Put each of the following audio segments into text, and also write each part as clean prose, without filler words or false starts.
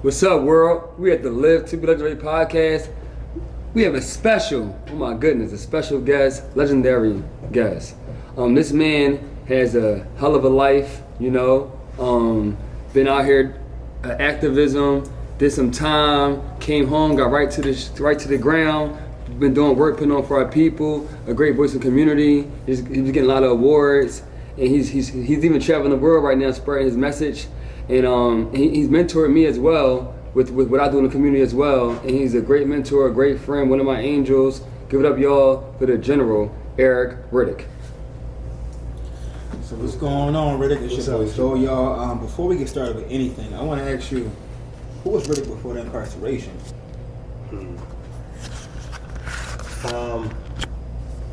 What's up, world? We at the Live to Be Legendary podcast. We have a special, oh my goodness, a special guest, legendary guest. This man has a hell of a life, you know. Been out here, activism, did some time, came home, got right to the ground. Been doing work, putting on for our people. A great voice in the community. He's getting a lot of awards, and he's even traveling the world right now, spreading his message. And he's mentored me as well with what I do in the community as well. And he's a great mentor, a great friend, one of my angels. Give it up, y'all, for the General, Eric Riddick. So what's going on, Riddick? It's your boy Scoe, y'all. Before we get started with anything, I want to ask you, who was Riddick before the incarceration?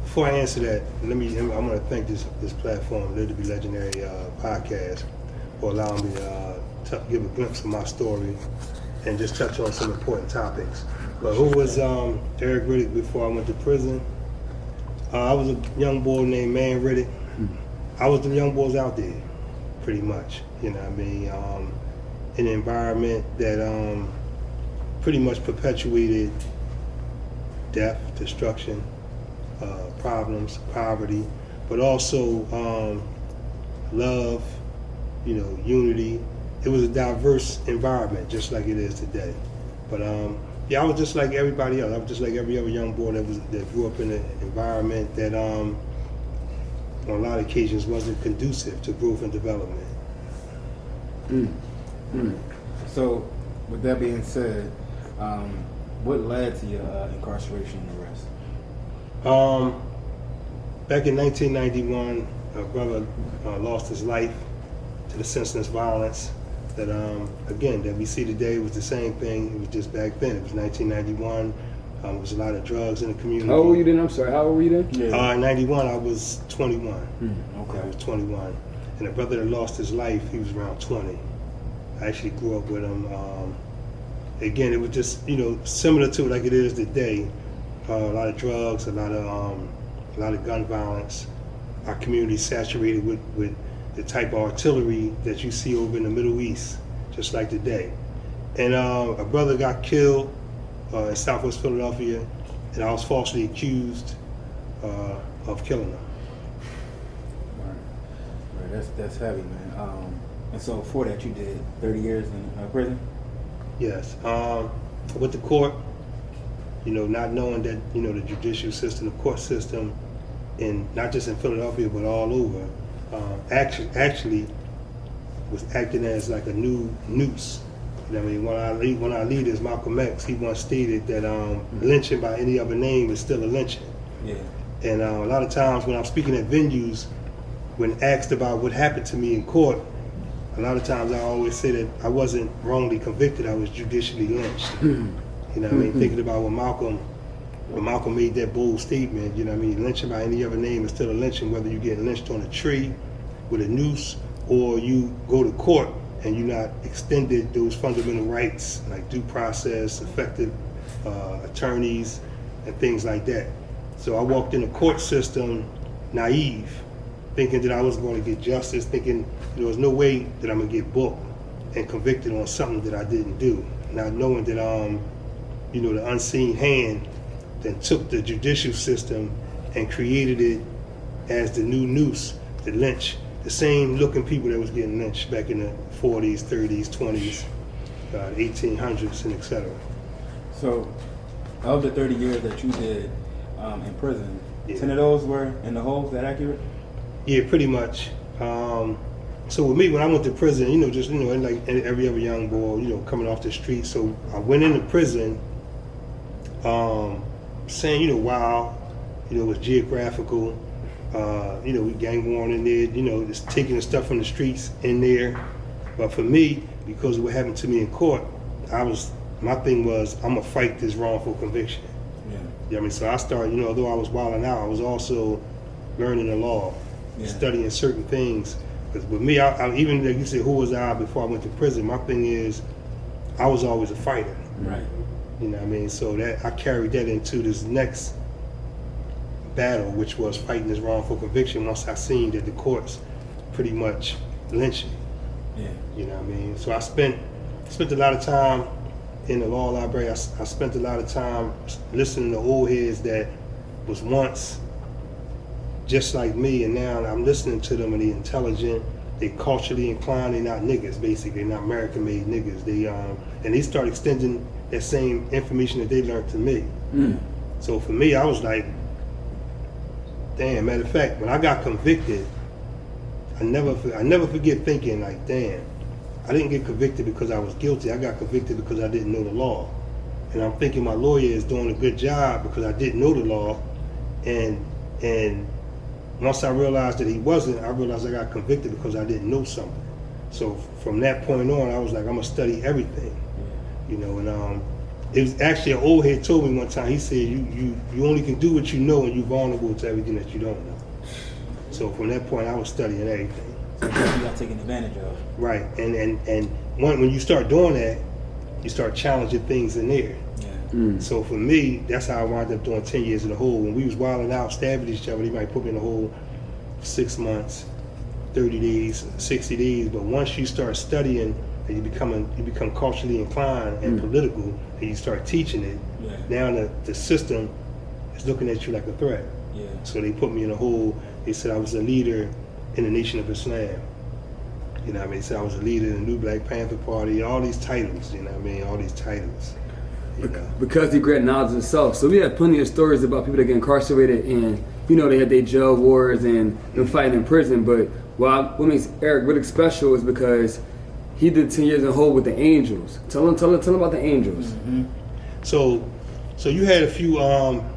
Before I answer that, I want to thank this platform, Live to Be Legendary podcast, for allowing me to give a glimpse of my story and just touch on some important topics. But who was Eric Riddick before I went to prison? I was a young boy named Man Riddick. I was the young boys out there, pretty much. You know what I mean? In an environment that pretty much perpetuated death, destruction, problems, poverty, but also love, you know, unity. It was a diverse environment, just like it is today. But I was just like everybody else. I was just like every other young boy that grew up in an environment that on a lot of occasions wasn't conducive to growth and development. So, with that being said, what led to your incarceration and arrest? Back in 1991, a brother lost his life to the senseless violence that, again, that we see today was the same thing. It was just back then. It was 1991. There was a lot of drugs in the community. How old were you then? I'm sorry, how old were you then? In 91, I was 21. Okay. I was 21. And the brother that lost his life, he was around 20. I actually grew up with him. Again, it was just, you know, similar to like it is today. A lot of drugs, a lot of gun violence. Our community saturated with the type of artillery that you see over in the Middle East, just like today. And a brother got killed in Southwest Philadelphia, and I was falsely accused of killing him. Right. That's heavy, man. And so before that, you did 30 years in prison? Yes. With the court, you know, not knowing that, you know, the judicial system, the court system, in not just in Philadelphia but all over, actually was acting as like a new noose. You know what I mean? One of our leaders, Malcolm X, he once stated that lynching by any other name is still a lynching. Yeah. And a lot of times when I'm speaking at venues, when asked about what happened to me in court, a lot of times I always say that I wasn't wrongly convicted, I was judicially lynched. You know what I mean? Thinking about when Malcolm made that bold statement, you know what I mean? Lynching by any other name is still a lynching, whether you get lynched on a tree with a noose or you go to court and you're not extended those fundamental rights like due process, effective attorneys, and things like that. So I walked in the court system naive, thinking that I was going to get justice, thinking there was no way that I'm going to get booked and convicted on something that I didn't do. Not knowing that, you know, the unseen hand then took the judicial system and created it as the new noose to lynch the same looking people that was getting lynched back in the 40s, 30s, 20s, 1800s, and etc. So, of the 30 years that you did in prison, Yeah. 10 of those were in the hole, is that accurate? Yeah, pretty much. So with me, when I went to prison, you know, just, you know, like every other young boy, you know, coming off the street. So I went into prison saying, you know, wow, you know, it was geographical. You know, we gang warring in there, you know, just taking the stuff from the streets in there. But for me, because of what happened to me in court, my thing was, I'm gonna fight this wrongful conviction. Yeah. You know what I mean? So I started, you know, although I was wilding out, I was also learning the law, studying certain things. Because with me, I even like you said, who was I before I went to prison? My thing is, I was always a fighter. Right. You know what I mean? So that I carried that into this next battle, which was fighting this wrongful conviction once I seen that the courts pretty much lynched me. Yeah. You know what I mean? So I spent spent a lot of time in the law library. I spent a lot of time listening to old heads that was once just like me, and now I'm listening to them, and they're intelligent, they culturally inclined, they're not niggas, basically, they're not American-made niggas. And they start extending that same information that they learned to me. So for me, I was like, damn. Matter of fact, when I got convicted, I never forget thinking like, damn, I didn't get convicted because I was guilty. I got convicted because I didn't know the law. And I'm thinking my lawyer is doing a good job because I didn't know the law. And once I realized that he wasn't, I realized I got convicted because I didn't know something. So from that point on, I was like, I'm gonna study everything, you know. And it was actually an old head told me one time. He said, you only can do what you know, and you're vulnerable to everything that you don't know. So from that point, I was studying everything. So you got taken advantage of. Right, and when you start doing that, you start challenging things in there. So for me, that's how I wound up doing 10 years in the hole. When we was wilding out, stabbing each other, they might put me in the hole 6 months, 30 days, 60 days. But once you start studying and you become culturally inclined and political, and you start teaching it, now the system is looking at you like a threat. So they put me in a hole. They said I was a leader in the Nation of Islam. You know what I mean? They said I was a leader in the New Black Panther Party, all these titles, you know what I mean? All these titles. You know. Because he great knowledge of self. So we have plenty of stories about people that get incarcerated, and you know they had their jail wars and them fighting in prison. But what makes Eric Riddick special is because he did 10 years in the hole with the Angels. Tell him about the Angels. So you had a few,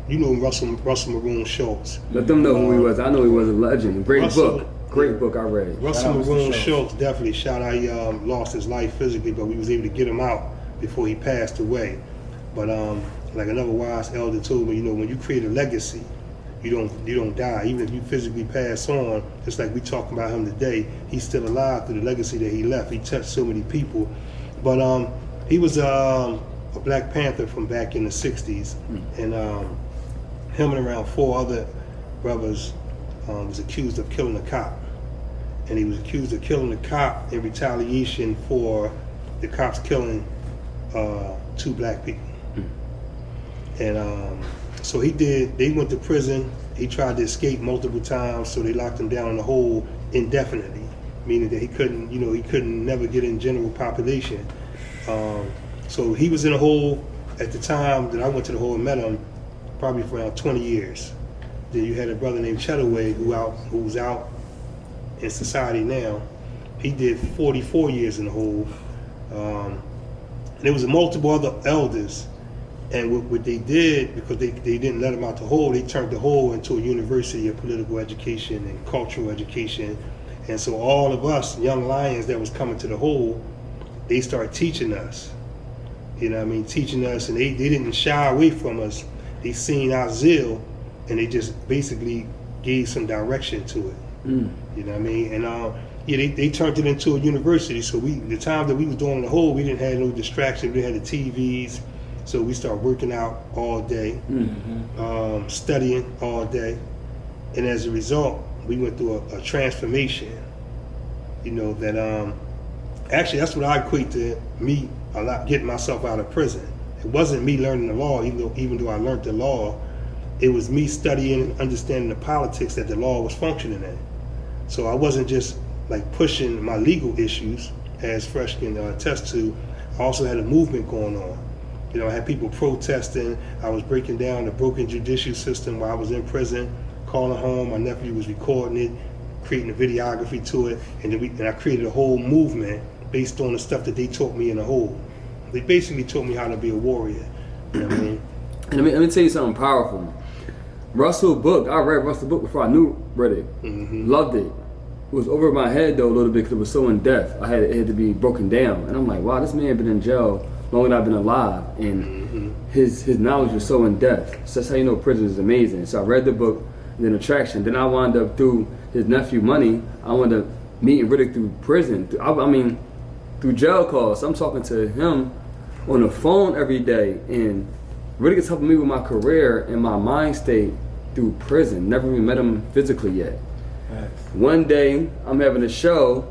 you know, Russell Maroon Schultz. Let them know who he was. I know he was a legend. Great book I read. Russell Maroon Schultz, definitely. Shout out, he lost his life physically, but we was able to get him out before he passed away. But like another wise elder told me, you know, when you create a legacy, you don't die. Even if you physically pass on, just like we talking about him today, he's still alive through the legacy that he left. He touched so many people. But he was a Black Panther from back in the 60s. And him and around 4 other brothers was accused of killing a cop. And he was accused of killing the cop in retaliation for the cops killing 2 black people. And so they went to prison. He tried to escape multiple times, so they locked him down in the hole indefinitely, meaning that he couldn't never get in general population. So he was in a hole at the time that I went to the hole and met him, probably for around 20 years. Then you had a brother named Chetaway who's out in society now. He did 44 years in the hole. And there was multiple other elders. And what they did, because they didn't let them out the hole, they turned the hole into a university of political education and cultural education. And so all of us young lions that was coming to the hole, they started teaching us. You know what I mean? Teaching us, and they didn't shy away from us. They seen our zeal, and they just basically gave some direction to it. You know what I mean? And they turned it into a university. So the time that we was doing the hole, we didn't have no distraction. We had the TVs. So we started working out all day, studying all day. And as a result, we went through a transformation, you know, that actually that's what I equate to me getting myself out of prison. It wasn't me learning the law, even though I learned the law. It was me studying and understanding the politics that the law was functioning in. So I wasn't just like pushing my legal issues, as Fresh can attest to. I also had a movement going on. You know, I had people protesting. I was breaking down the broken judicial system while I was in prison, calling home. My nephew was recording it, creating a videography to it, and I created a whole movement based on the stuff that they taught me in the hole. They basically taught me how to be a warrior. You know what I mean? And let me tell you something powerful. Russell's book, I read Russell's book before I knew Riddick. Loved it. It was over my head though a little bit because it was so in depth. It had to be broken down, and I'm like, wow, this man been in jail longer than I've been alive, and his knowledge was so in depth. So that's how you know prison is amazing. So I read the book, and then Attraction. Then I wound up through his nephew Money. I wound up meeting Riddick through prison. Through jail calls. I'm talking to him on the phone every day, and Riddick is helping me with my career and my mind state through prison. Never even met him physically yet. One day I'm having a show,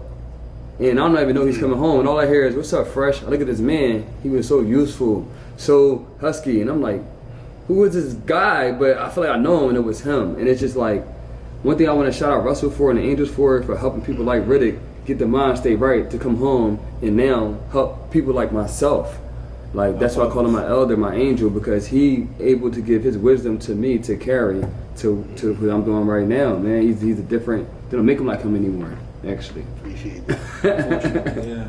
And I don't even know he's coming home. And all I hear is, "What's up, Fresh?" I look at this man. He was so useful, so husky. And I'm like, who is this guy? But I feel like I know him, and it was him. And it's just like, one thing I want to shout out Russell for and the Angels for helping people like Riddick get the mind state right to come home and now help people like myself. Like, that's why I call him my elder, my angel, because he able to give his wisdom to me to carry to what I'm doing right now, man. He's a different, they don't make him like him anymore, actually. Appreciate it. Yeah.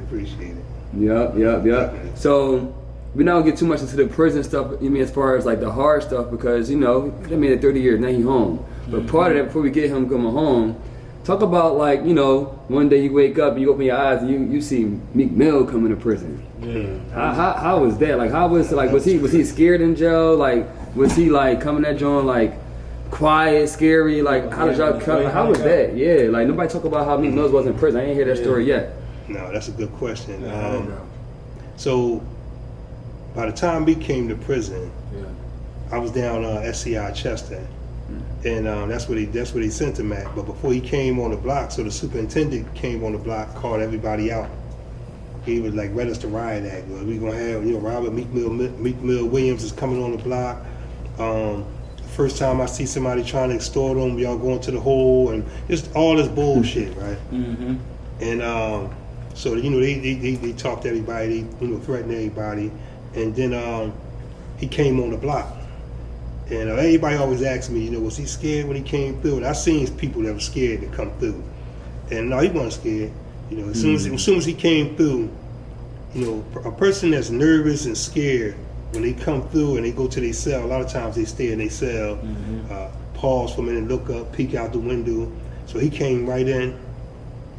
Appreciate it. Yep. So, we're not gonna get too much into the prison stuff, you mean, as far as like the hard stuff, because, you know, he made it 30 years, now he home. But part of that, before we get him coming home, talk about, like, you know, one day you wake up and you open your eyes and you see Meek Mill coming to prison. Yeah. How was that? Like, how was, like, was he scared in jail? Like, was he like coming at John like quiet, scary? Like, how did y'all come? How was that? Yeah, like nobody talk about how Meek Mill was in prison. I ain't hear that story yet. No, that's a good question. So by the time Meek came to prison, I was down SCI Chester. And that's where they sent him at. But before he came on the block, so the superintendent came on the block, called everybody out. He was like, read us the riot act. We gonna have, you know, Robert Meek Mill Williams is coming on the block. First time I see somebody trying to extort him, y'all going to the hole, and just all this bullshit, right? And so, you know, they talked to everybody, they, you know, threatened everybody, and then he came on the block. And everybody always asks me, you know, was he scared when he came through? And I seen people that were scared to come through. And no, he wasn't scared. You know, as soon as he came through, you know, a person that's nervous and scared, when they come through and they go to their cell, a lot of times they stay in their cell, pause for a minute, look up, peek out the window. So he came right in,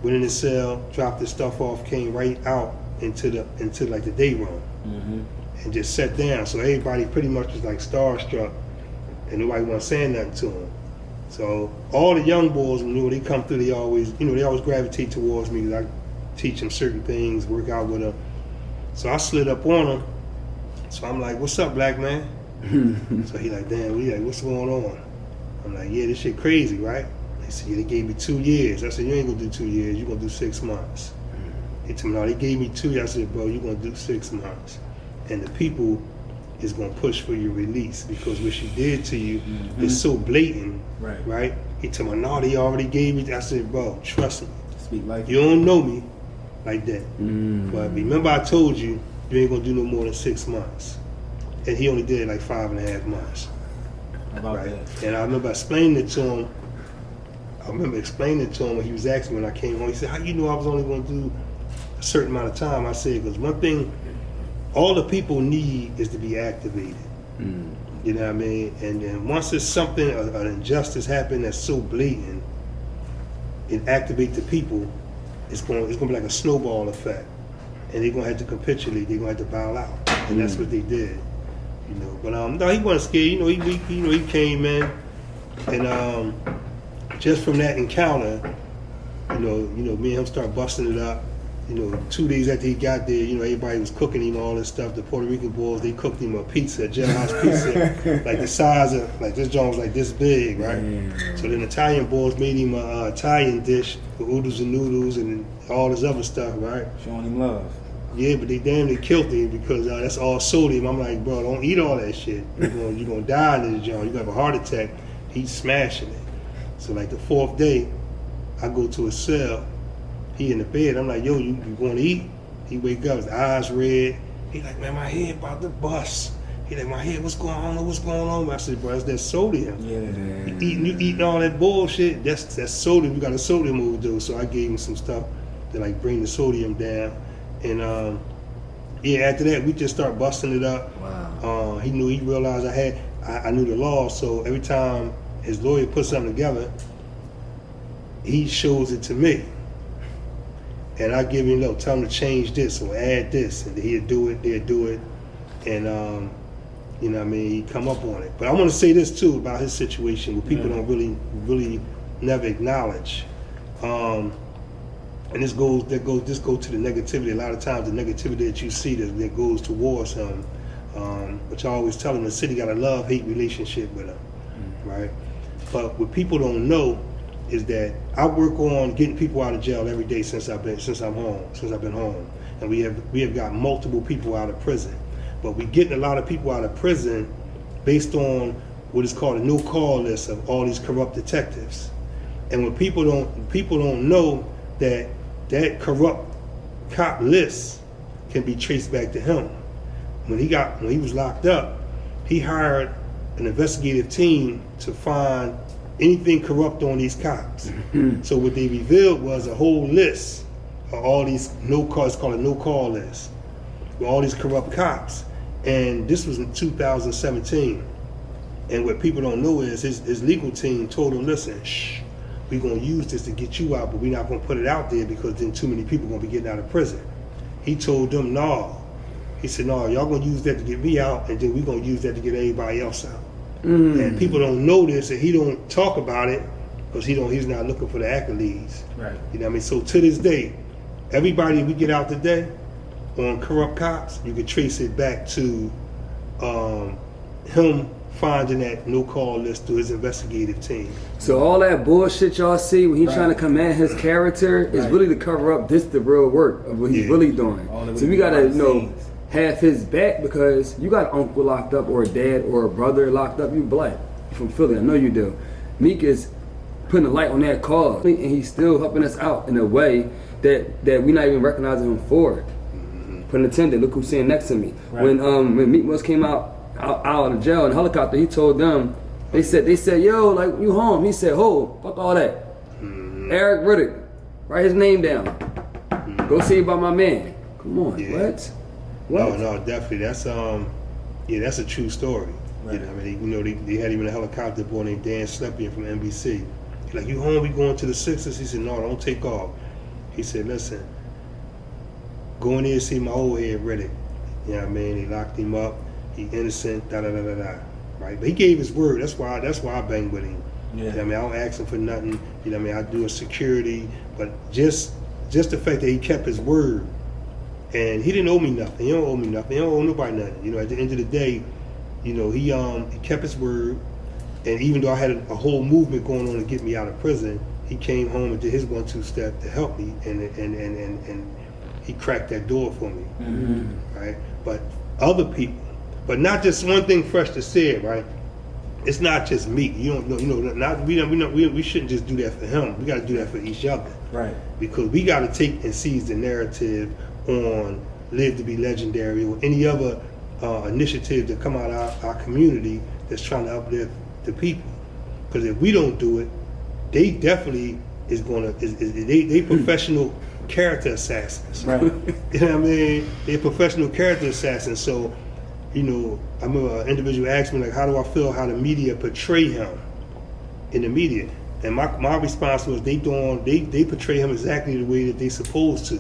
went in his cell, dropped his stuff off, came right out into like the day room, and just sat down. So everybody pretty much was like starstruck. And nobody wasn't saying nothing to him. So all the young boys, you know, when they come through, they always gravitate towards me because I teach them certain things, work out with them. So I slid up on him. So I'm like, "What's up, black man?" So he like, "Damn, what's going on?" I'm like, "Yeah, this shit crazy, right?" They said, "Yeah, they gave me 2 years." I said, "You ain't gonna do 2 years, you're gonna do 6 months." He told me, "No, they gave me 2 years." I said, "Bro, you're gonna do 6 months. And the people is gonna push for your release because what she did to you is so blatant, right?" He told me, "No, they already gave me." I said, "Bro, trust me. Speak like you don't know me like that. But remember I told you, you ain't gonna do no more than 6 months." And he only did like 5.5 months. about that. And I remember explaining it to him. When he was asking me when I came home. He said, "How you know I was only gonna do a certain amount of time?" I said, "Because one thing all the people need is to be activated." You know what I mean? And then once it's something, an injustice happened that's so blatant, it activates the people, it's going to be like a snowball effect. And they're going to have to capitulate, they're going to have to bow out. And that's what they did. You know, but no, he wasn't scared. You know, he came in, and just from that encounter, you know, me and him started busting it up. You know, 2 days after he got there, you know, everybody was cooking him all this stuff. The Puerto Rican boys, they cooked him a pizza, a jailhouse pizza, like the size of, like this joint was like this big, right? So then Italian boys made him a Italian dish with oodles and noodles and all this other stuff, right? Showing him love. Yeah, but they damn near killed him because that's all sodium. I'm like, bro, don't eat all that shit. You're gonna die in this joint. You're gonna have a heart attack. He's smashing it. So like the 4th day, I go to his cell. He in the bed. I'm like, "Yo, you going to eat?" He wake up, his eyes red. He like, "Man, my head about to bust." He like, "My head, what's going on? What's going on?" I said, "Bro, that's that sodium. Yeah. You eating all that bullshit. That's sodium. You got a sodium overdose." So I gave him some stuff to like bring the sodium down. And after that, we just start busting it up. Wow. He realized I knew the law. So every time his lawyer put something together, he shows it to me. And I give him, tell him to change this or add this, and he'll do it, and you know what I mean, he come up on it. But I want to say this too about his situation, what people don't really never acknowledge. And this goes to the negativity. A lot of times the negativity that you see that goes towards him, which I always tell him, the city got a love-hate relationship with him, right? But what people don't know is that I work on getting people out of jail every day since I've been home, and we have got multiple people out of prison, but we getting a lot of people out of prison based on what is called a no-call list of all these corrupt detectives, and when people don't know that corrupt cop list can be traced back to him. When he was locked up, he hired an investigative team to find anything corrupt on these cops. So what they revealed was a whole list of all these it's called a no-call list, with all these corrupt cops. And this was in 2017. And what people don't know is his legal team told him, listen, we're gonna use this to get you out, but we're not gonna put it out there because then too many people are gonna be getting out of prison. He told them, no. He said, no, y'all gonna use that to get me out, and then we're gonna use that to get everybody else out. And people don't know this, and he don't talk about it because he's not looking for the accolades. Right. You know what I mean? So to this day, everybody we get out today on corrupt cops, you can trace it back to him finding that no-call list through his investigative team. So all that bullshit y'all see when he's trying to come at his character is really to cover up the real work of what he's really doing. So we gotta, have his back, because you got an uncle locked up or a dad or a brother locked up. You black, you from Philly, I know you do. Meek is putting a light on that cause, and he's still helping us out in a way that we're not even recognizing him for it. Put intended. Look who's sitting next to me. Right. When Meek Mill came out of jail in a helicopter, he told them, they said, yo, like, you home? He said, ho, fuck all that. Eric Riddick, write his name down. Go see about my man. Come on, what? No, definitely. That's that's a true story. Right. You know, I mean, they had even a helicopter boy named Dan Slepian from NBC. He's like, you home? We going to the Sixers? He said, no, don't take off. He said, listen, go in there and see my old head Riddick. You know what I mean? They locked him up. He innocent. Right? But he gave his word. That's why I bang with him. Yeah. You know what I mean? I don't ask him for nothing. You know what I mean? I do a security, but just the fact that he kept his word. And he didn't owe me nothing. He don't owe me nothing. He don't owe nobody nothing. You know, at the end of the day, you know, he kept his word. And even though I had a whole movement going on to get me out of prison, he came home and did his 1-2 step to help me, and he cracked that door for me, right? But other people, but not just one thing fresh to say, right? It's not just me. We shouldn't just do that for him. We got to do that for each other, right? Because we got to take and seize the narrative on Live to Be Legendary or any other initiative that come out of our community that's trying to uplift the people. Because if we don't do it, they definitely is going to, they professional character assassins. Right. You know what I mean? They're professional character assassins. So, you know, I remember an individual asked me, like, how do I feel how the media portray him in the media? And my response was, they portray him exactly the way that they supposed to,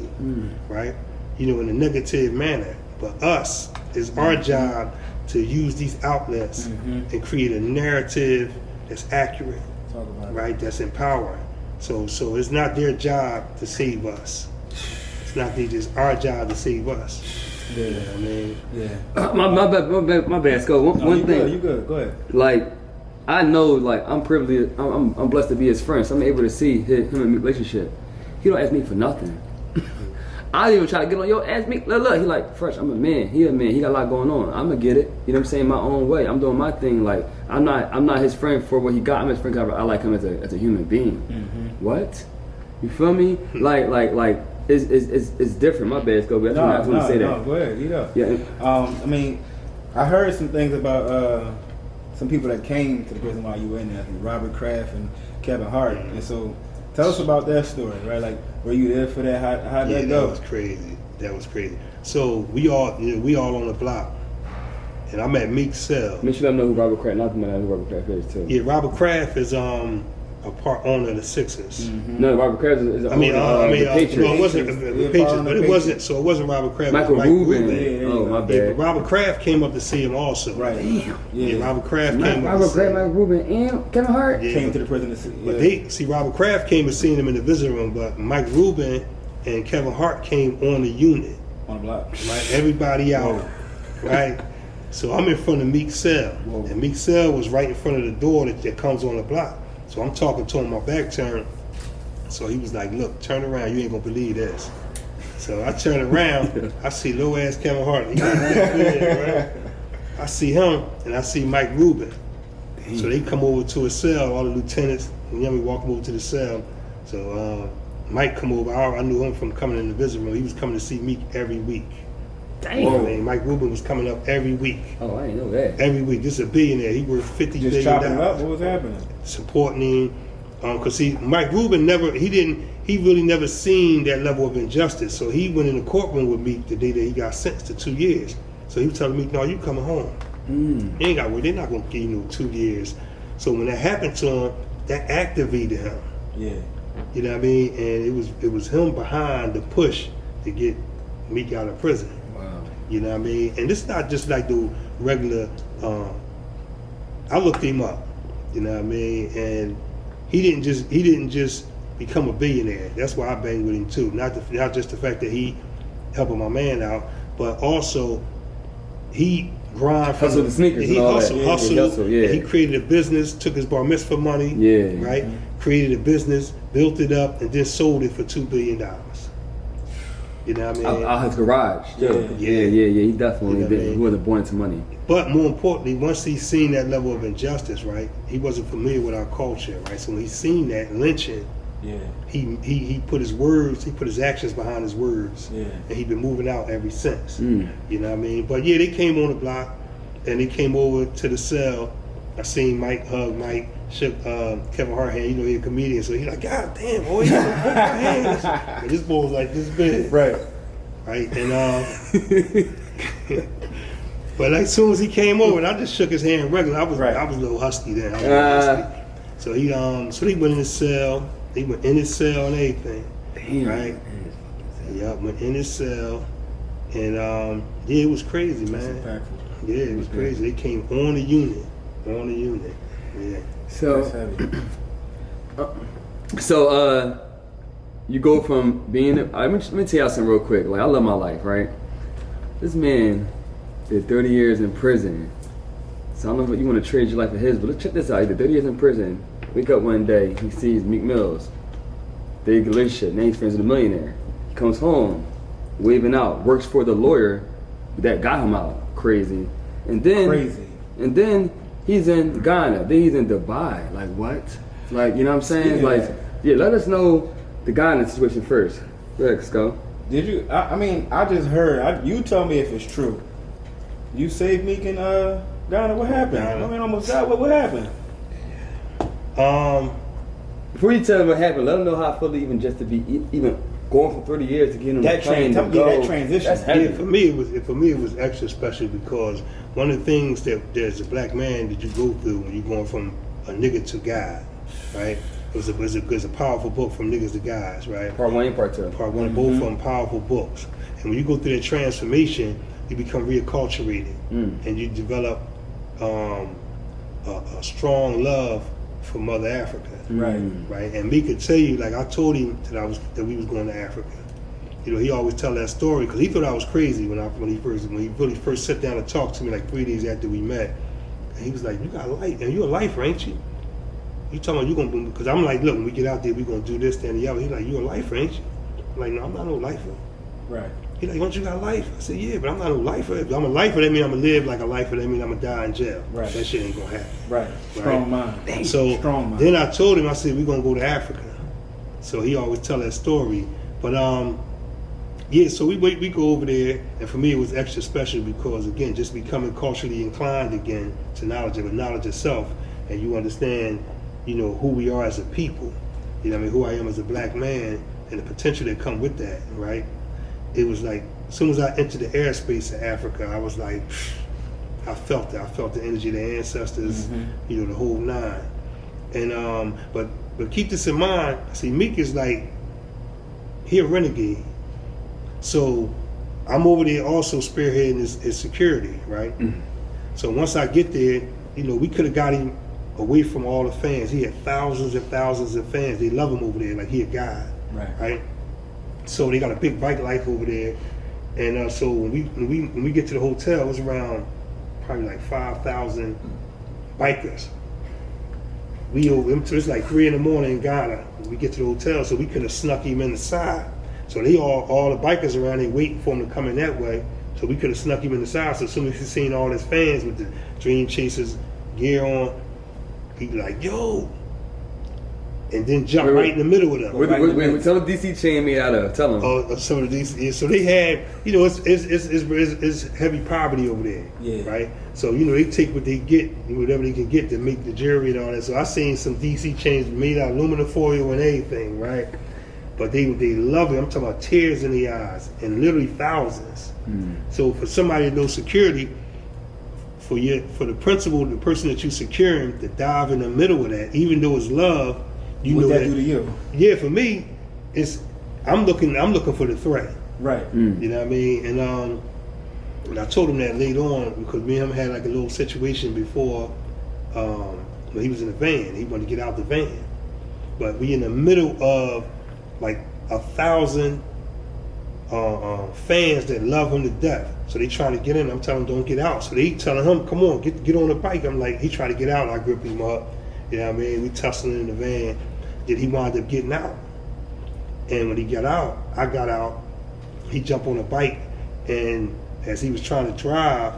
right? You know, in a negative manner. But us, it's our job to use these outlets and create a narrative that's accurate, right? That's empowering. So it's not their job to save us. It's not just our job to save us. Yeah, you know what I mean? Yeah. My bad, Scoe. One thing. You good? Go ahead. Like, I know, like, I'm privileged. I'm blessed to be his friend. So I'm able to see him and me relationship. He don't ask me for nothing. I even try to get on, yo, ask me. Look, he like, Fresh, I'm a man. He a man. He got a lot going on. I'm gonna get it. You know what I'm saying? My own way. I'm doing my thing. Like, I'm not his friend for what he got. I'm his friend because I like him as a human being. What? You feel me? Like, it's different. My bad, Scoe. I just want to say that. No, go ahead. You know. Yeah. I mean, I heard some things about some people that came to the prison while you were in there. I think Robert Kraft and Kevin Hart. And so, tell us about that story, right? Like, were you there for that? How'd that go? That was crazy. So we all on the block, and I'm at Meek's cell. Make sure I know who Robert Kraft. Not the man who Robert Kraft is too. Yeah, Robert Kraft is a part owner of the Sixers. No, Robert Kraft is the owner of the Patriots. No, it wasn't the Patriots, but it wasn't. So it wasn't Robert Kraft. Michael Rubin. Yeah, oh, my bad. Yeah, but Robert Kraft came up to see him also. Right. Damn. Yeah, Robert Kraft came up. Robert Kraft, Michael Rubin, and Kevin Hart came to the prison to see. But Robert Kraft came and seen him in the visitor room, but Mike Rubin and Kevin Hart came on the unit. On the block. Right, everybody out. Right. So I'm in front of Meek's cell, and Meek's cell was right in front of the door that comes on the block. So I'm talking to him, my back turned. So he was like, look, turn around, you ain't gonna believe this. So I turn around, I see low ass Kevin Hart. He ain't that good, right? I see him and I see Mike Rubin. So they come over to a cell, all the lieutenants, and we walk over to the cell. So Mike come over, I knew him from coming in the visit room. He was coming to see Meek every week. Damn. And Mike Rubin was coming up every week. Oh, I didn't know that. Every week. This is a billionaire. He worth $50 Just billion. chopping him up. What was happening? Supporting him, because Mike Rubin he really never seen that level of injustice. So he went in the courtroom with Meek the day that he got sentenced to 2 years. So he was telling Meek, no, you coming home. You ain't got to worry. They're not going to give you no 2 years. So when that happened to him, that activated him. Yeah. You know what I mean? And it was him behind the push to get Meek out of prison. Wow. You know what I mean? And it's not just like the regular. I looked him up. You know what I mean? And he didn't just become a billionaire. That's why I banged with him too. Not just the fact that he helping my man out, but also he grind for Hustle the sneakers. He and all hustled. that. Yeah. He created a business, took his bar mitzvah money. Yeah. Right. Created a business, built it up, and then sold it for $2 billion. You know what I mean? Out his garage. Yeah. Yeah. He definitely You know what I did. mean? He wasn't born into money. But more importantly, once he seen that level of injustice, right, he wasn't familiar with our culture, right? So when he seen that lynching, Yeah. he put his words, he put his actions behind his words. Yeah. And he been moving out ever since. Mm. You know what I mean? But yeah, they came on the block and they came over to the cell. I seen Mike hug Mike, shook Kevin Hart hand. You know, he a comedian, so he like, God damn, boy, you gonna break my hands. And this boy was like this big. Right. Right? And but as soon as he came over, and I just shook his hand regular. I was a little husky then. I was a little husky. So he went in his cell. He went in his cell and everything. Damn. Right? Yeah, went in his cell. And yeah, it was crazy, man. Yeah, it was crazy. They came on the unit. Yeah. So, That's heavy. you go from being. Let me tell y'all something real quick. Like, I love my life, right? This man did 30 years in prison. So I don't know if you want to trade your life for his, but let's check this out. He did 30 years in prison. Wake up one day, he sees Meek Mill's big relationship. Now he's friends with a millionaire. He comes home, waving out, works for the lawyer that got him out. Crazy. And then he's in Ghana. Then he's in Dubai. Like, what? Like, you know what I'm saying? Yeah. Like, yeah, let us know the Ghana situation first. Go ahead, Scoe. Did you? I mean, I just heard. You tell me if it's true. You saved Meek in Ghana. What happened? Ghana. I mean, almost died. What happened? Before you tell them what happened, let them know how I feel even just to be even going for 30 years to get on the plane to go. That transition. That's heavy. Yeah, for me it was extra special because one of the things that as a black man that you go through when you're going from a nigga to God, right? It was a powerful book from niggas to guys, right? Part 1 and part 2. Part 1, both of them powerful books. And when you go through that transformation, you become reacculturated and you develop a strong love for Mother Africa. Right. Right. And Meek could tell you, like I told him that we was going to Africa. You know, he always tell that story because he thought I was crazy when he really first sat down and talked to me like 3 days after we met. And he was like, "You got a life, and you a lifer, ain't you? You talking about you gonna?" Because I'm like, "Look, when we get out there, we gonna do this, that, and the other." He's like, "You a lifer, ain't you?" I'm like, "No, I'm not no lifer." Right. He's like, "Don't you got a life?" I said, "Yeah, but I'm not no lifer. If I'm a lifer, that means I'm gonna live like a lifer. That means I'm gonna die in jail. Right. That shit ain't gonna happen." Right. Strong mind. So Strong mind. then I told him, I said, we're gonna go to Africa. So he always tell that story. But yeah, so we go over there, and for me it was extra special because again, just becoming culturally inclined again to knowledge itself, and you understand, you know, who we are as a people. You know what I mean, who I am as a black man and the potential that come with that, right? It was like as soon as I entered the airspace of Africa, I was like, I felt it. I felt the energy of the ancestors, you know, the whole nine. And but keep this in mind. See, Meek is like, he a renegade. So I'm over there also spearheading his security, right? So once I get there, you know, we could have got him away from all the fans. He had thousands and thousands of fans. They love him over there, like he a god, right? So they got a big bike life over there, and so when we get to the hotel, it was around probably like 5,000 bikers. it's like 3 in the morning in Ghana. We get to the hotel, so we could have snuck him in the side. So they all the bikers around, they waiting for him to come in that way. So we could have snuck him in the side. So as soon as he seen all his fans with the Dream Chasers gear on, he be like, yo. And then jump right in the middle of them. Wait, tell the DC chain made out of. Tell them. Oh, some of the DC. So they had, it's heavy poverty over there, right? So they take what they get, whatever they can get to make the jewelry and all that. So I seen some DC chains made out of aluminum foil and everything, right? But they love it. I'm talking about tears in the eyes, and literally thousands. So for somebody to know security, for the principal, the person that you securing, to dive in the middle of that, even though it's love. What that do to you? Yeah, for me, I'm looking for the threat. Right. You know what I mean? And I told him that later on because me and him had like a little situation before when he was in the van. He wanted to get out the van. But we in the middle of like 1,000 fans that love him to death. So they trying to get in. I'm telling him, don't get out. So they telling him, come on, get on the bike. I'm like, he tried to get out. I grip him up. You know what I mean? We tussling in the van. Then he wound up getting out. And when he got out, I got out. He jumped on a bike, and as he was trying to drive,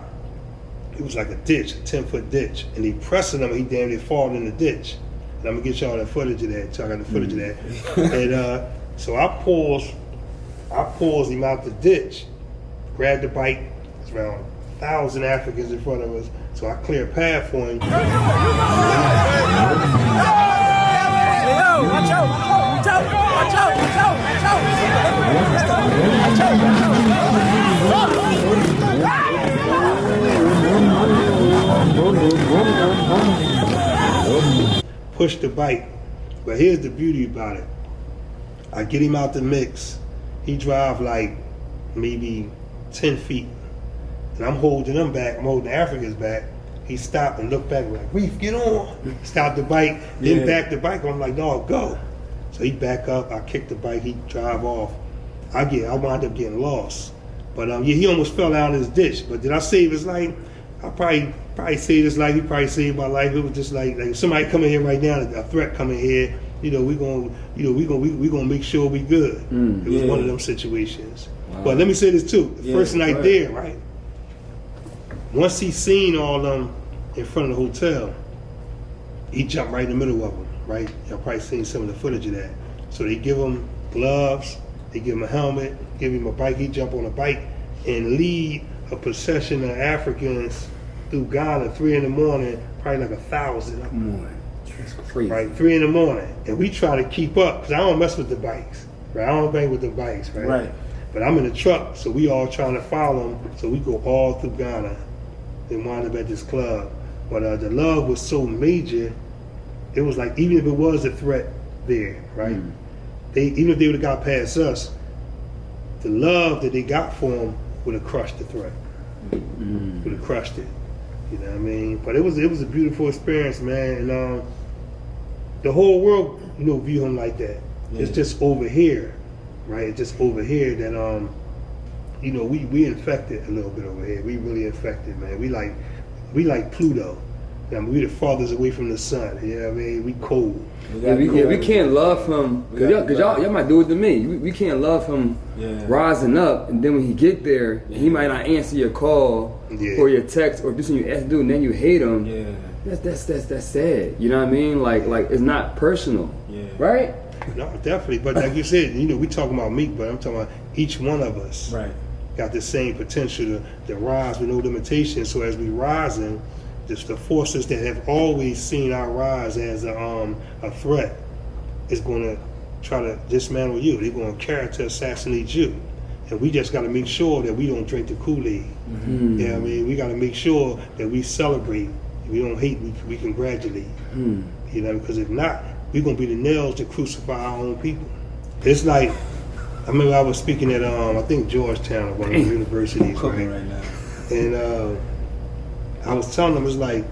it was like a ditch, a 10-foot ditch. And he pressing him, and he damn near falling in the ditch. And I'm gonna get y'all that footage of that. So I got the footage of that. And so I pulls him out the ditch, grabbed the bike. It's around 1,000 Africans in front of us. So I clear a path for him. Push the bike. But here's the beauty about it. I get him out the mix. He drive like maybe 10 feet. And I'm holding him back. I'm holding the Africans back. He stopped and looked back like, Reef, get on. Stopped the bike, then back the bike. I'm like, no, go. So he back up. I kick the bike. He drive off. I wound up getting lost. But he almost fell down in his ditch. But did I save his life? I probably saved his life. He probably saved my life. It was just like somebody coming here right now, a threat coming here. We gonna make sure we good. It was one of them situations. Wow. But let me say this too. The first night there, right? Once he seen all them in front of the hotel, he jumped right in the middle of them, right? Y'all probably seen some of the footage of that. So they give him gloves, they give him a helmet, give him a bike. He jump on a bike and lead a procession of Africans through Ghana, 3 in the morning, probably like 1,000 of them. That's crazy. Right, 3 in the morning. And we try to keep up, because I don't mess with the bikes, right? I don't bang with the bikes, right? Right. But I'm in the truck, so we all trying to follow them, so we go all through Ghana and wind up at this club. But the love was so major, it was like, even if it was a threat there, right? Even if they would have got past us, the love that they got for them would have crushed the threat. Would have crushed it. You know what I mean? But it was a beautiful experience, man. And the whole world, view him like that. Yeah. It's just over here, right? It's just over here that we infected a little bit over here. We really infected, man. We like Pluto. I mean, we the farthest away from the sun. You know what I mean? We cold. We can't love him, because y'all might do it to me. We can't love him rising up, and then when he get there, he might not answer your call or your text or do something you ask to do, and then you hate him. Yeah. That's sad. You know what I mean? Like it's not personal. Yeah. Right? No, definitely. But like you said, we talking about Meek, but I'm talking about each one of us. Right. Got the same potential to rise with no limitations. So as we rising, just the forces that have always seen our rise as a threat is going to try to dismantle you. They're going to character assassinate you. And we just got to make sure that we don't drink the Kool-Aid. Mm-hmm. You know what I mean? We got to make sure that we celebrate. We don't hate, we congratulate. Because if not, we're going to be the nails to crucify our own people. It's like, I remember I was speaking at, I think Georgetown, one of the universities, right now. And I was telling them, it's like,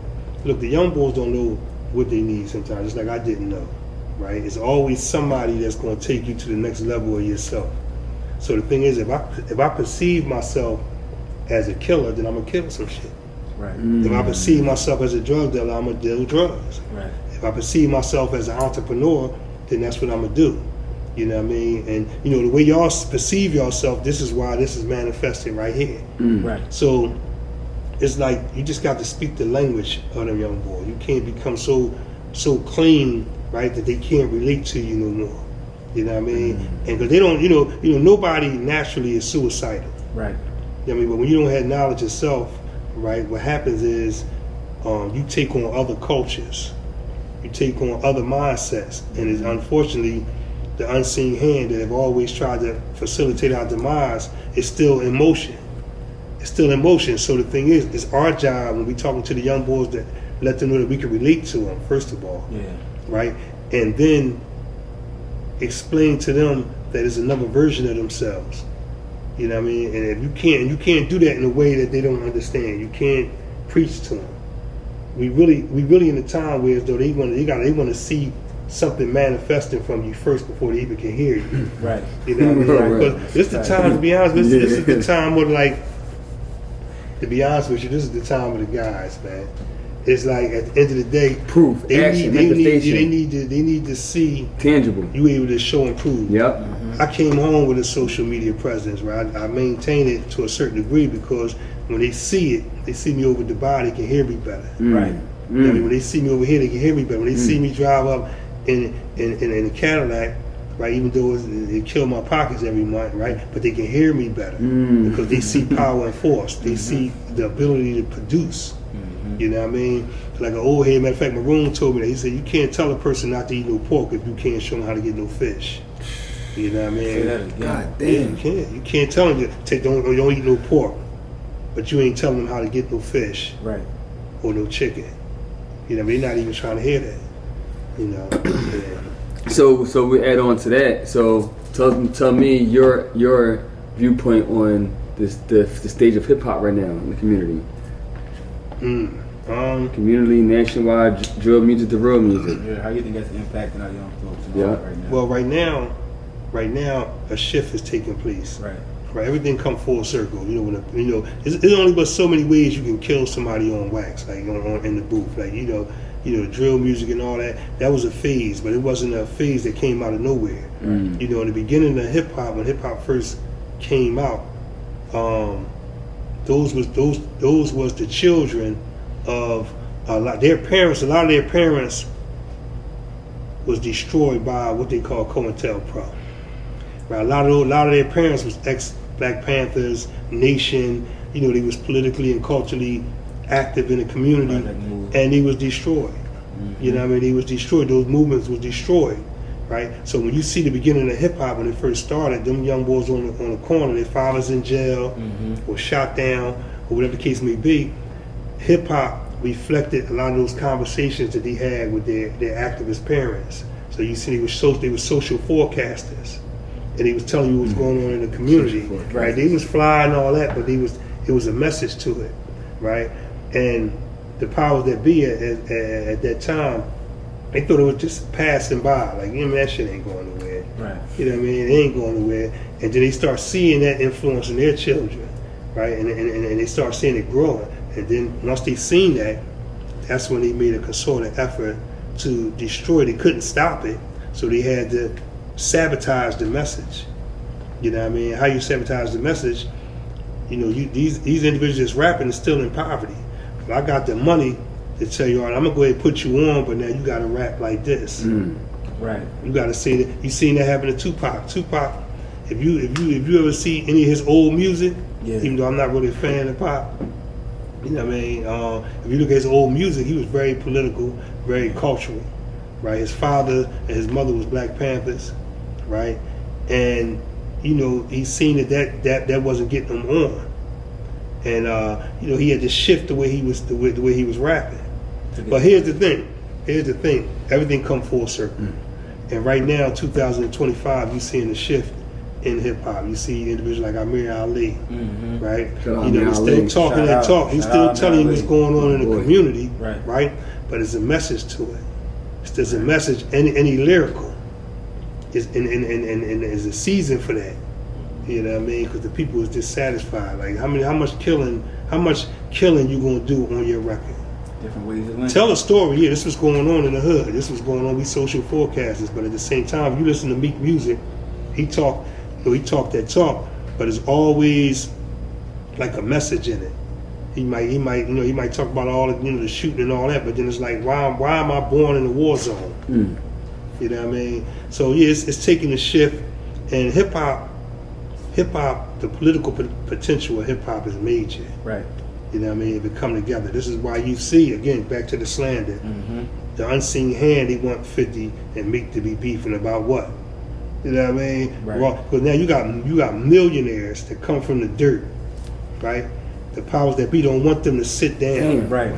look, the young boys don't know what they need sometimes. It's like I didn't know, right? It's always somebody that's going to take you to the next level of yourself. So the thing is, if I perceive myself as a killer, then I'm going to kill some shit. Right. If I perceive myself as a drug dealer, I'm going to deal drugs. Right. If I perceive myself as an entrepreneur, then that's what I'm gonna do. You know what I mean? And you know, the way y'all perceive yourself, this is why this is manifesting right here. Right. So it's like you just got to speak the language of them young boys. You can't become so clean, right, that they can't relate to you no more. You know what I mean? And because they don't, you know, nobody naturally is suicidal. Right. You know what I mean? But when you don't have knowledge of self, right, what happens is you take on other cultures, you take on other mindsets, and it's unfortunately the unseen hand that have always tried to facilitate our demise is still in motion. It's still in motion. So the thing is, it's our job when we talking to the young boys to let them know that we can relate to them, first of all. Yeah. Right? And then explain to them that it's another version of themselves. You know what I mean? And if you can't do that in a way that they don't understand. You can't preach to them. We really in a time where as though they want to see something manifesting from you first before they even can hear you. Right. You know what I mean? But this is the time, to be honest, this is the time where, like, to be honest with you, this is the time of the guys, man. It's like at the end of the day, proof, action, manifestation. They need to see tangible. You able to show and prove. Yep. I came home with a social media presence, right? I maintain it to a certain degree because when they see it, they see me over the bar, they can hear me better. Right. You know, when they see me over here, they can hear me better. When they see me drive up in a Cadillac, right, even though it kill my pockets every month, right, but they can hear me better because they see power and force. They see the ability to produce. You know what I mean? Like an old head, matter of fact, Maroon told me that. He said, you can't tell a person not to eat no pork if you can't show them how to get no fish. You know what I mean? Say that again. God Yeah, damn. you can't tell them don't eat no pork, but you ain't telling them how to get no fish Right. or no chicken. You know, they're not even trying to hear that. You know. Yeah. So we add on to that. So tell me your viewpoint on the stage of hip hop right now in the community. Community, nationwide, drill music to real music. Yeah, how you think that's impacting our young folks right now? Well, right now, a shift is taking place. Right. Right. Everything come full circle. You know, there's only but so many ways you can kill somebody on wax, like on in the booth. Like drill music and all that. That was a phase, but it wasn't a phase that came out of nowhere. You know, in the beginning of hip hop, when hip hop first came out, those was the children of a lot of their parents was destroyed by what they call COINTELPRO. Right, a lot of their parents was ex-Black Panthers, Nation. You know, they was politically and culturally active in the community, and they was destroyed. You know what I mean? They was destroyed. Those movements was destroyed. Right. So when you see the beginning of hip hop when it first started, them young boys on the corner, their fathers in jail or shot down or whatever the case may be. Hip hop reflected a lot of those conversations that they had with their activist parents. So you see, they were social forecasters, and they was telling you what was going on in the community. Right? They was flying all that, but it was a message to it, right? And the powers that be at that time, they thought it was just passing by. Like, you know, that shit ain't going nowhere. Right. You know what I mean? It ain't going nowhere. And then they start seeing that influence in their children, right? And they start seeing it growing. And then once they seen that, that's when they made a concerted effort to destroy it. They couldn't stop it, so they had to sabotage the message. You know what I mean? How you sabotage the message? You know, these individuals that's rapping is still in poverty. But I got the money to tell you, all right, I'm gonna go ahead and put you on, but now you gotta rap like this. Right. You gotta say that. You seen that happen to Tupac. Tupac, if you ever see any of his old music, even though I'm not really a fan of pop, you know what I mean? If you look at his old music, he was very political, very cultural, right? His father and his mother was Black Panthers, right? And you know, he seen that wasn't getting him on, and you know, he had to shift the way he was rapping. But here's the thing. Everything come full circle. And right now, 2025, you're seeing a shift in hip hop. You see individuals like Amir Ali, right? You know, he's still talking that talk. He's still telling you what's going on in the community, right? But it's a message to it. There's a message, any lyrical, and there's a season for that. You know what I mean? Because the people is dissatisfied. Like how much killing you gonna do on your record? Different ways of lynching. Tell a story. Yeah, this was going on in the hood. This was going on. We social forecasters, but at the same time, if you listen to Meek music, he talk that talk, but it's always like a message in it. He might talk about all the shooting and all that, but then it's like, why am I born in a war zone? You know what I mean? So yeah, it's taking a shift, and hip hop, the political potential of hip hop is major. Right. You know what I mean? If it come together, this is why you see, again, back to the slander, the unseen hand. They want 50 and Meek to be beefing about what? You know what I mean? Right. Because now you got millionaires that come from the dirt, right? The powers that be don't want them to sit down. Right.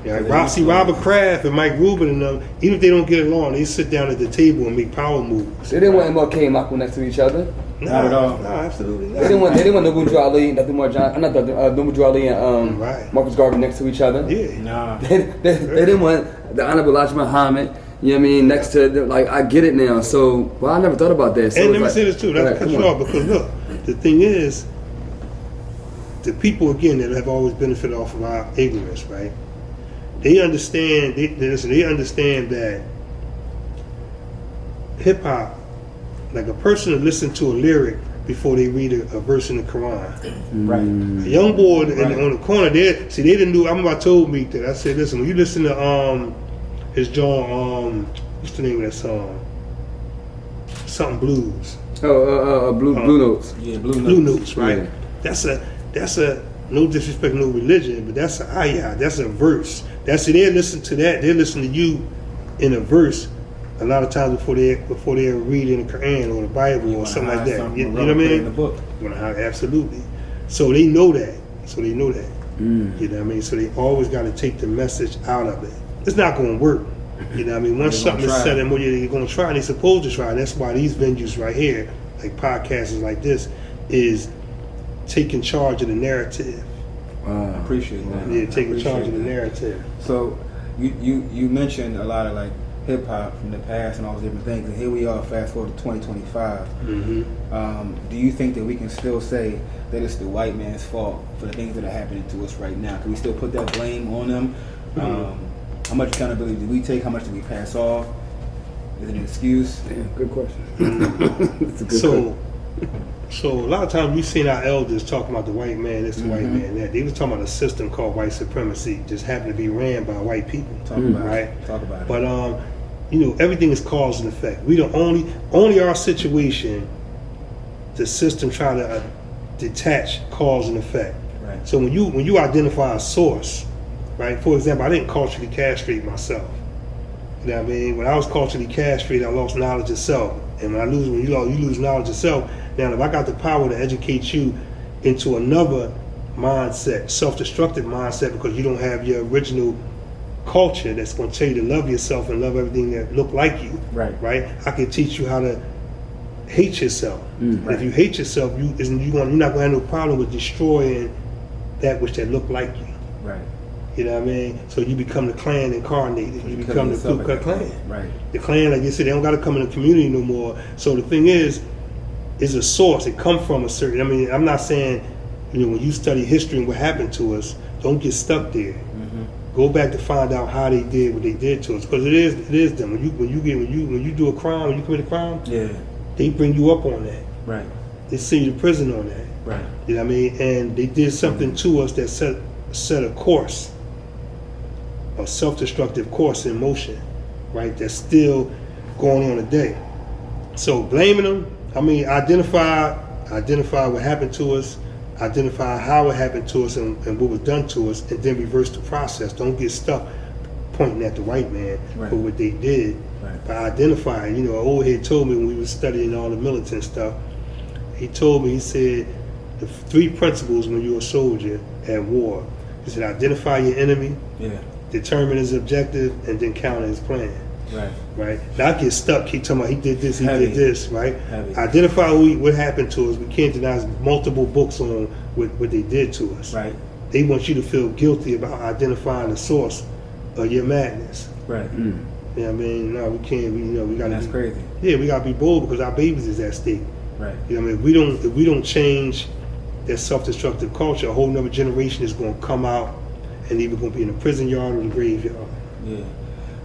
Yeah, Robert Kraft and Mike Rubin and them, even if they don't get along, they sit down at the table and make power moves. They didn't want MLK and Malcolm next to each other. Not at all. No, absolutely not. They didn't want Nobuju Ali, Nobuju Ali and Right. Marcus Garvey next to each other. Yeah. Nah. They didn't want the Honorable Elijah Muhammad. You know what I mean? Next to like, I get it now. So, well, I never thought about that. So And let me like, say this too. That's cut you off because look, the thing is, the people again that have always benefited off of our ignorance, right? They understand. They understand that hip hop, like a person to listen to a lyric before they read a verse in the Quran. Right. A young boy on the corner, they didn't do. I remember I told Meek that. I said, listen, when you listen to his John, what's the name of that song? Something Blues. Blue Notes. Yeah, Blue Notes, right? Yeah. That's a no disrespect, no religion, but that's a ayah. That's a verse. That's it. They listen to that. They listen to you in a verse a lot of times before they ever read in the Quran or the Bible or something like that. You know what I mean? In the book. Absolutely. So they know that. You know what I mean? So they always got to take the message out of it. It's not going to work. You know what I mean? Once something is said, and they're going to try, and they're supposed to try. That's why these venues right here, like podcasts like this, is taking charge of the narrative. I appreciate that. Yeah, taking charge of the narrative. So you mentioned a lot of like hip hop from the past and all those different things, and here we are, fast forward to 2025. Do you think that we can still say that it's the white man's fault for the things that are happening to us right now? Can we still put that blame on them? How much accountability do we take? How much do we pass off? Is it an excuse? Damn, good question. That's a good question. So a lot of times we've seen our elders talking about the white man, this, the white man, that. They was talking about a system called white supremacy, just happened to be ran by white people. Talk about right? it. Talk about it. But everything is cause and effect. We don't only our situation, the system try to detach cause and effect. Right. So when you identify a source, right? For example, I didn't culturally castrate myself. You know what I mean? When I was culturally castrated, I lost knowledge of self. And when you lose knowledge of self. Now, if I got the power to educate you into another mindset, self-destructive mindset, because you don't have your original culture that's going to tell you to love yourself and love everything that look like you, right? I can teach you how to hate yourself. But if you hate yourself, you're not going to have no problem with destroying that which that look like you. Right. You know what I mean? So you become the clan incarnated. You become the Ku Klux Klan. Right. The clan, like you said, they don't got to come in the community no more. So the thing is a source. It comes from a certain. I mean, I'm not saying, when you study history and what happened to us, don't get stuck there. Go back to find out how they did what they did to us, because it is them. When you do a crime, when you commit a crime, they bring you up on that. Right. They send you to prison on that. Right. You know what I mean? And they did something to us that set a course, a self-destructive course in motion, right? That's still going on today. So blaming them, identify what happened to us, identify how it happened to us and what was done to us, and then reverse the process. Don't get stuck pointing at the white man for what they did. Right. By identifying, an old head told me when we were studying all the militant stuff, he said, the 3 principles when you're a soldier at war. He said, identify your enemy, determine his objective, and then counter his plan. Right. Now I get stuck. Keep talking about he did this, did this. Right. Identify what happened to us. We can't deny multiple books on what they did to us. Right. They want you to feel guilty about identifying the source of your madness. Right. You know what I mean? No, we can't. We got. That's crazy. Yeah, we gotta be bold because our babies is at stake. Right. You know what I mean? If we don't change that self-destructive culture, a whole nother generation is gonna come out and either going to be in a prison yard or the graveyard. Yeah.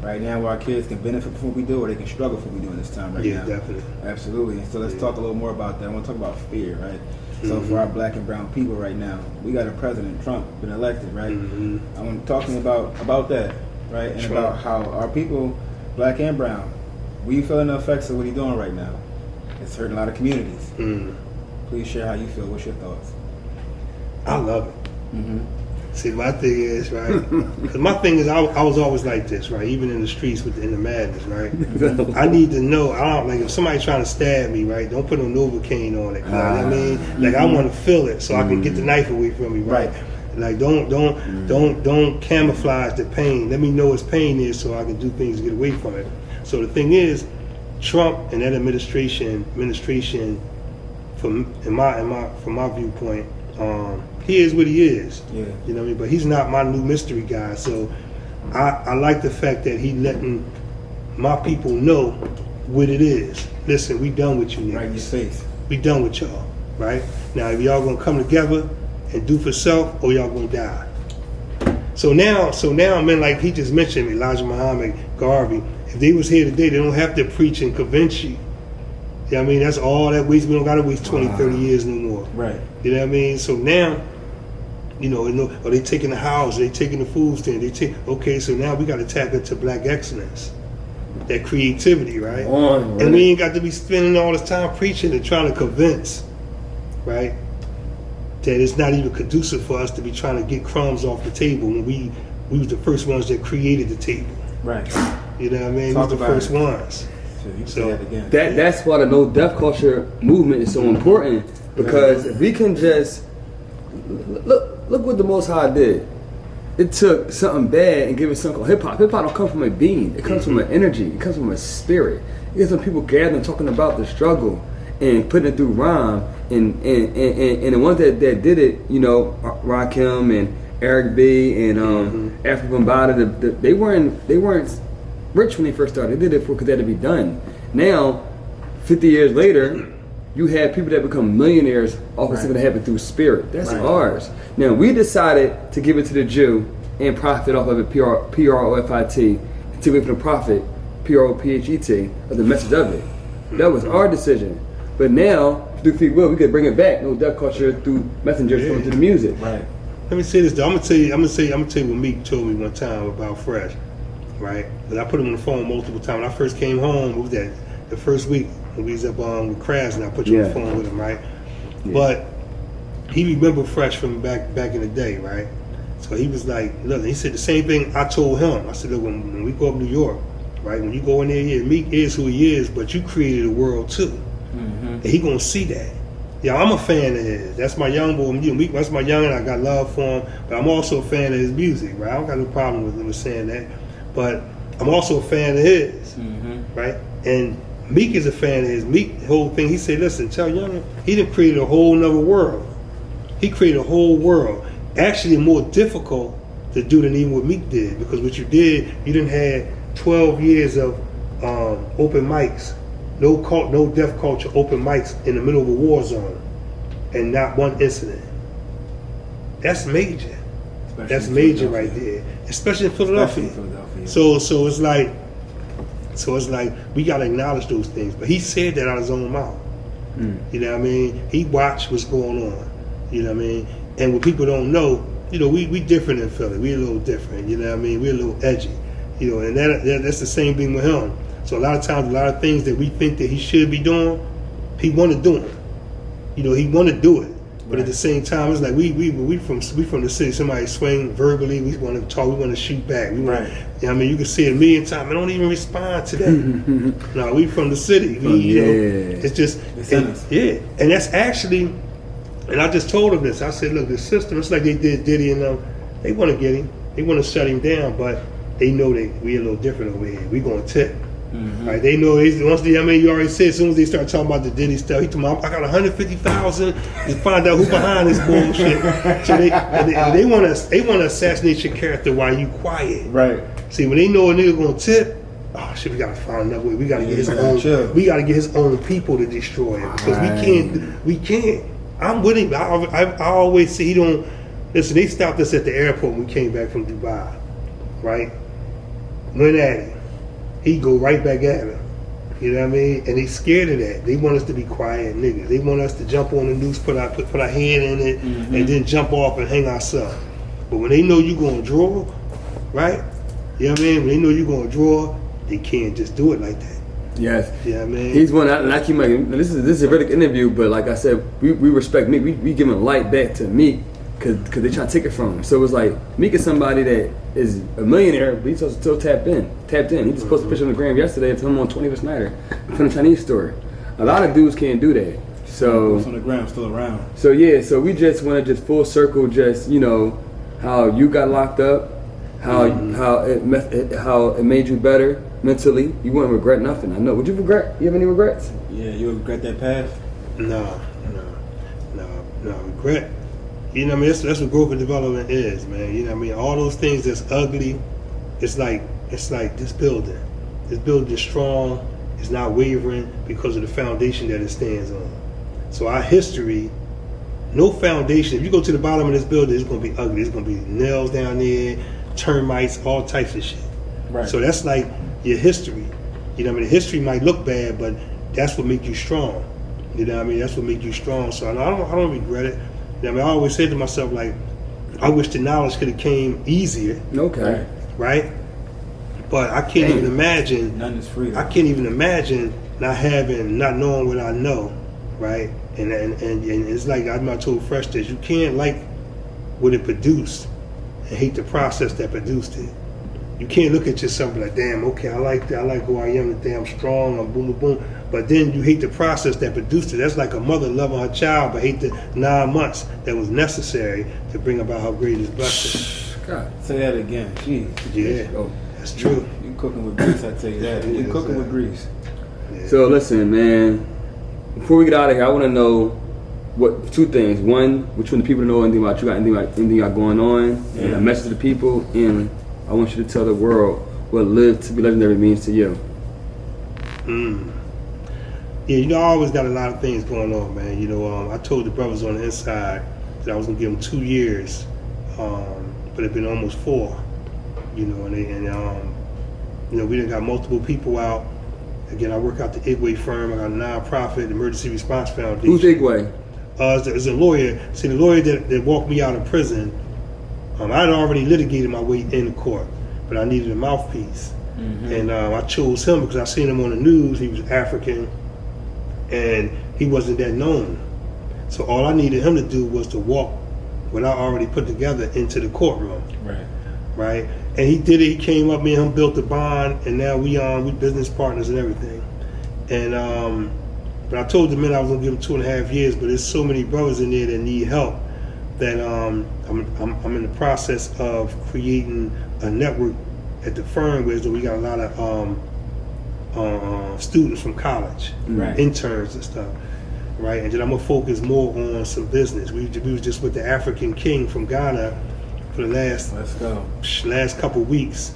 Right now, our kids can benefit from what we do, or they can struggle from what we do in this time right now. Yeah, definitely. Absolutely. And so let's talk a little more about that. I want to talk about fear, right? So for our black and brown people right now, we got a president, Trump, been elected, right? I want to talk to you about that, right? And about how our people, black and brown, we feeling the effects of what he's doing right now. It's hurting a lot of communities. Please share how you feel. What's your thoughts? I love it. See, my thing is, right? Because my thing is, I was always like this, right? Even in the streets in the madness, right? I need to know. I don't like if somebody's trying to stab me, right? Don't put no Novocaine on it. You know what I mean? Like I want to feel it so I can get the knife away from me, right? Like don't camouflage the pain. Let me know what pain is so I can do things to get away from it. So the thing is, Trump and that administration, from my viewpoint, he is what he is. Yeah. You know what I mean? But he's not my new mystery guy. So I like the fact that he letting my people know what it is. Listen, we done with you niggas. Right in your face. We done with y'all. Right? Now if y'all gonna come together and do for self, or y'all gonna die. So now, man, like he just mentioned Elijah Muhammad, Garvey, if they was here today, they don't have to preach and convince you. You know what I mean? That's all that waste. We don't gotta waste 20, 30 years no more. Right. You know what I mean? So now, you know, or they taking the house, they taking the food stand, okay, so now we got to tap into black excellence, that creativity, right? And we ain't got to be spending all this time preaching and trying to convince, right, that it's not even conducive for us to be trying to get crumbs off the table when we was the first ones that created the table. Right. You know what I mean? We was the first ones. So again. That's why the no death culture movement is so important, because if we can just look what the Most High did. It took something bad and gave it something called hip hop. Hip hop don't come from a being. It comes from an energy. It comes from a spirit. You get some people gathering talking about the struggle and putting it through rhyme. And the ones that did it, you know, Rakim and Eric B and African Bada, they weren't rich when they first started. They did it because they had to be done. Now, 50 years later, you have people that become millionaires off of something that happened through spirit. That's ours. Now, we decided to give it to the Jew and profit off of it, P-R-O-F-I-T, and take away from the profit, P-R-O-P-H-E-T, of the message of it. That was our decision. But now, through free will, we could bring it back. No death culture through messengers coming to the music. Right. Let me say this though. I'm gonna tell you what Meek told me one time about Fresh. Right? But I put him on the phone multiple times. When I first came home, what was that? The first week when we was up with Krabs, and I put you on the phone with him, right? Yeah. But he remembered Fresh from back in the day, right? So he was like, look, he said the same thing I told him. I said, look, when we go up New York, right? When you go in there, yeah, Meek is who he is, but you created a world too. And he gonna see that. Yeah, I'm a fan of his. That's my young boy. Meek, that's my young, and I got love for him. But I'm also a fan of his music, right? I don't got no problem with him saying that. But I'm also a fan of his, right? And Meek is a fan of his. Meek, the whole thing, he said, listen, tell Young, he done created a whole nother world. He created a whole world. Actually more difficult to do than even what Meek did, because what you did, you done had 12 years of open mics, no death culture open mics in the middle of a war zone, and not one incident. That's major. That's major right there, especially in Philadelphia. So it's like we gotta acknowledge those things. But he said that out of his own mouth. You know what I mean? He watched what's going on. You know what I mean? And what people don't know, you know, we different in Philly. We a little different. You know what I mean? We're a little edgy. You know, and that's the same thing with him. So a lot of times, a lot of things that we think that he should be doing, he want to do them. You know, he want to do it. But at the same time, it's like we from the city. Somebody swing verbally, we want to talk, we want to shoot back. We want, you know what I mean? You can see it a million times. I don't even respond to that. No, we from the city. You know, it's just and that's actually. And I just told him this. I said, look, the system. It's like they did Diddy and them. They want to get him. They want to shut him down, but they know that we a little different over here. We gonna tip. Right? They know once they. I mean, you already said as soon as they start talking about the Diddy stuff, he told me, I got 150,000 to find out who behind this bullshit. So they want to assassinate your character while you quiet. Right. See, when they know a nigga gonna tip, oh shit, we gotta find another way. We gotta get his own. We gotta get his own people to destroy him because we can't. I'm with him. I always say he don't. Listen, they stopped us at the airport when we came back from Dubai, right? Went at him. He go right back at him. You know what I mean? And they scared of that. They want us to be quiet niggas. They want us to jump on the noose, put our hand in it, and then jump off and hang ourselves. But when they know you're going to draw, right? You know what I mean? When they know you're going to draw, they can't just do it like that. Yes. You know what I mean? He's one, and I keep making, this is a Riddick interview, but like I said, we respect Meek. We giving light back to Meek because they trying to take it from him. So it's like, Meek is somebody that is a millionaire, but he's still tapped in. He just posted a picture on the gram yesterday of him on 21st Nighter from the Chinese store. A lot of dudes can't do that. So on the gram, still around. So yeah, so we just want to just full circle, just how you got locked up, how it made you better mentally. You wouldn't regret nothing. I know. Would you regret? You have any regrets? Yeah, you regret that path? No, regret. You know what I mean? That's what growth and development is, man. You know what I mean? All those things that's ugly, it's like this building. This building is strong, it's not wavering because of the foundation that it stands on. So our history, no foundation. If you go to the bottom of this building, it's gonna be ugly. It's gonna be nails down there, termites, all types of shit. Right. So that's like your history. You know what I mean? The history might look bad, but that's what makes you strong. You know what I mean? That's what makes you strong. So I don't regret it. You know what I mean? I always say to myself, like, I wish the knowledge could have came easier. Okay. Right? But I can't even imagine. None is free. I can't even imagine not knowing what I know, right? And it's like I told Fresh this: you can't like what it produced and hate the process that produced it. You can't look at yourself and be like, damn, okay, I like who I am, today I'm strong, I'm boom, boom, boom. But then you hate the process that produced it. That's like a mother loving her child, but hate the 9 months that was necessary to bring about her greatest blessing. God. Say that again. Jeez. Yeah, Oh. that's true. You cooking with grease, I tell you that. You cooking with grease. Yeah. So listen, man. Before we get out of here, I want to know two things. One, which one the people know anything about you, anything you got going on, and a message to the people, and I want you to tell the world what live to be legendary means to you. Yeah, I always got a lot of things going on, man. I told the brothers on the inside that I was gonna give them 2 years, but it's been almost 4. We done got multiple people out. Again, I work out the Igwe firm. I got a nonprofit, Emergency Response Foundation. Who's Igwe? It's a lawyer. See, the lawyer that walked me out of prison, I had already litigated my way into court, but I needed a mouthpiece. And I chose him because I seen him on the news. He was African, and he wasn't that known. So all I needed him to do was to walk what I already put together into the courtroom. Right? And he did it. He came up, me and him built a bond, and now we business partners and everything. And but I told the men I was gonna give them 2.5 years, but there's so many brothers in there that need help that I'm in the process of creating a network at the firm where we got a lot of students from college, interns and stuff, right? And then I'm gonna focus more on some business. We was just with the African King from Ghana for the last couple weeks.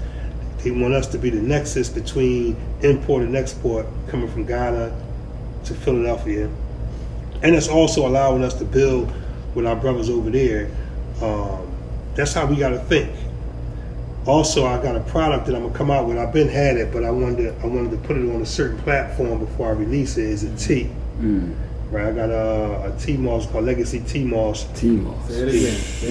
They want us to be the nexus between import and export coming from Ghana to Philadelphia, and it's also allowing us to build with our brothers over there. That's how we got to think. Also, I got a product that I'm gonna come out with. I've been had it, but I wanted to put it on a certain platform before I release it. Is a tea, right? I got a tea moss called Legacy Tea Moss. Say it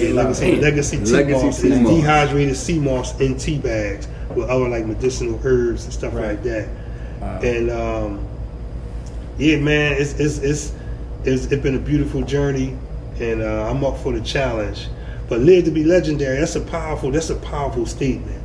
again. Legacy Tea Moss is dehydrated sea moss in tea bags with other like medicinal herbs and stuff like that. And yeah, man, it's been a beautiful journey, and I'm up for the challenge. But live to be legendary, that's a powerful statement,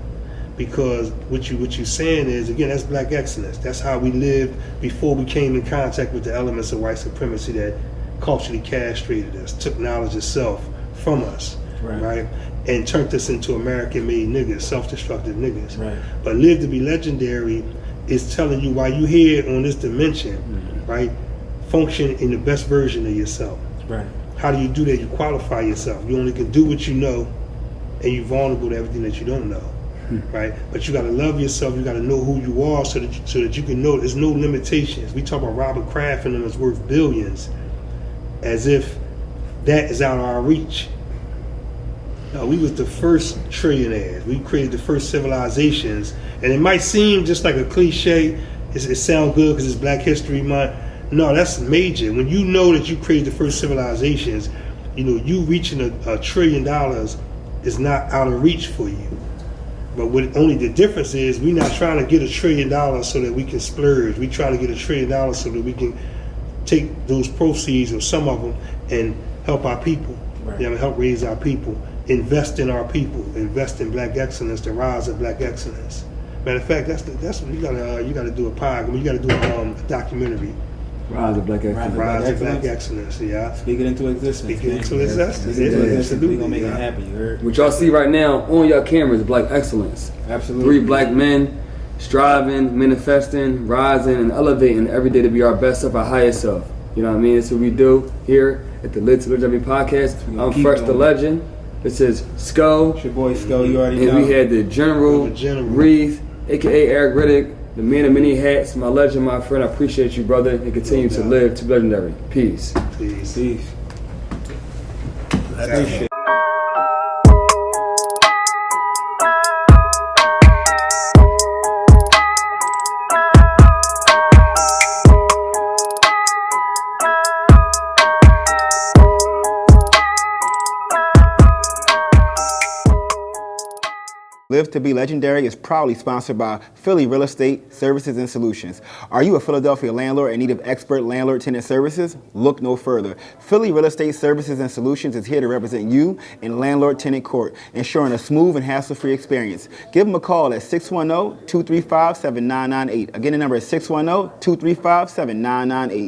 because what you saying is, again, that's black excellence. That's how we lived before we came in contact with the elements of white supremacy that culturally castrated us, took knowledge of self from us, right? And turned us into American-made niggas, self-destructive niggas. Right. But live to be legendary is telling you why you here on this dimension, right? Function in the best version of yourself. Right. How do you do that? You qualify yourself. You only can do what you know, and you're vulnerable to everything that you don't know, right? But you got to love yourself. You got to know who you are, so that you can know there's no limitations. We talk about Robert Kraft and them is worth billions, as if that is out of our reach. No, we was the first trillionaires. We created the first civilizations, and it might seem just like a cliche. It sounds good because it's Black History Month. No, that's major. When you know that you created the first civilizations, you know you reaching $1 trillion is not out of reach for you. But what only the difference is, we're not trying to get $1 trillion so that we can splurge. We trying to get $1 trillion so that we can take those proceeds or some of them and help our people. Right. You know, help raise our people. Invest in our people. Invest in Black excellence. The rise of Black excellence. Matter of fact, that's what you gotta do a podcast. You gotta do a documentary. Rise of Black excellence. Rise of Black excellence. Yeah. Speak it into existence. Speak it into existence. Speak it into Yeah, existence. We absolutely. gonna make it Yeah. happen. You heard? What y'all see right now on your cameras is Black excellence. Absolutely. 3 Black men striving, manifesting, rising, and elevating every day to be our best self, our highest self. You know what I mean? That's what we do here at the Lit to Legendary podcast. We gonna I'm keep Fresh the going. Legend. This is Scoe. It's your boy Scoe. You already And know. we had the General, Reeve, aka Eric Riddick, the man of many hats, my legend, my friend. I appreciate you, brother, and continue to live to be legendary. Peace. Please. Peace. Appreciate it. Live to be Legendary is proudly sponsored by Philly Real Estate Services and Solutions. Are you a Philadelphia landlord in need of expert landlord-tenant services? Look no further. Philly Real Estate Services and Solutions is here to represent you in landlord-tenant court, ensuring a smooth and hassle-free experience. Give them a call at 610-235-7998. Again, the number is 610-235-7998.